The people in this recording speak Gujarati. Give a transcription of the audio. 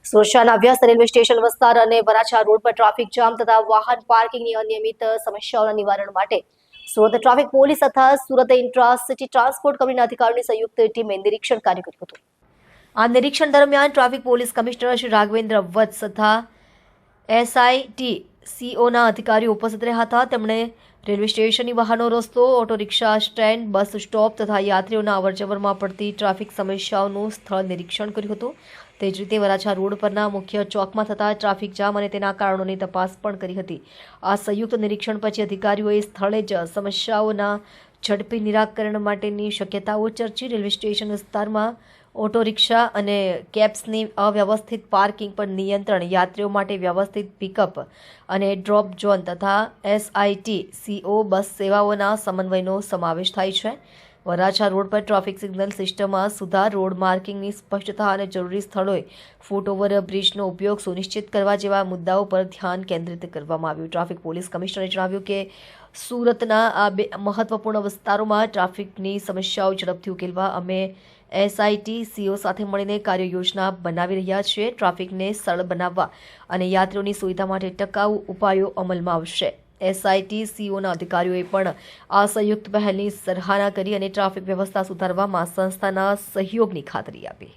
સુરતના અભ્યાસ રેલવે સ્ટેશન વિસ્તાર અને વરાછા રોડ પર ટ્રાફિક જામ તથા વાહન પાર્કિંગની અનિયમિત સમસ્યાઓના નિવારણ માટે સુરત ટ્રાફિક પોલીસ તથા સુરત ઇન્ટ્રા-સિટી ટ્રાન્સપોર્ટ કંપનીના અધિકારીઓની સંયુક્ત ટીમે નિરીક્ષણ કાર્ય કર્યું હતું। આ નિરીક્ષણ દરમિયાન traffic police commissioner Shri Raghavendra Vats તથા એસઆઈટી સીઓના અધિકારીઓ ઉપસ્થિત રહ્યા હતા। તેમણે રેલવે સ્ટેશનની બહારનો રસ્તો, auto rickshaw stand, bus stop તથા યાત્રીઓના અવરજવરમાં પડતી ટ્રાફિક સમસ્યાઓનું સ્થળ નિરીક્ષણ કર્યું હતું। તે જ રીતે વરાછા રોડ પરના મુખ્ય ચોકમાં થતા ટ્રાફિક જામ અને તેના કારણોની તપાસ પણ કરી હતી। આ સંયુક્ત નિરીક્ષણ પછી અધિકારીઓએ સ્થળે જ સમસ્યાઓના ઝડપી નિરાકરણ માટેની શક્યતાઓ ચર્ચી। રેલવે સ્ટેશન વિસ્તારમાં ઓટો રિક્ષા અને કેબ્સની અવ્યવસ્થિત પાર્કિંગ પર નિયંત્રણ, યાત્રીઓ માટે વ્યવસ્થિત પિકઅપ અને ડ્રોપ ઝોન તથા એસઆઈટી સીઓ બસ સેવાઓના સમન્વયનો સમાવેશ થાય છે। વરાછા રોડ પર ટ્રાફિક સિગ્નલ સિસ્ટમમાં સુધાર, રોડ માર્કિંગની સ્પષ્ટતા અને જરૂરી સ્થળોએ ફૂટ ઓવર બ્રિજનો ઉપયોગ સુનિશ્ચિત કરવા જેવા મુદ્દાઓ પર ધ્યાન કેન્દ્રિત કરવામાં આવ્યું। ટ્રાફિક પોલીસ કમિશનરે જણાવ્યું કે સુરતના આ બે મહત્વપૂર્ણ વિસ્તારોમાં ટ્રાફિકની સમસ્યાઓ ઝડપથી ઉકેલવા અમે એસઆઈટી સીઓ સાથે મળીને કાર્ય યોજના બનાવી રહ્યા છીએ। ટ્રાફિકને સરળ બનાવવા અને યાત્રીઓની સુવિધા માટે ટકાઉ ઉપાયો અમલમાં આવશે। એસઆઈટી સીઓના અધિકારીઓએ પણ આ સંયુક્ત પહેલની સરાહના કરી અને ટ્રાફિક વ્યવસ્થા સુધારવામાં સંસ્થાના સહયોગની ખાતરી આપી।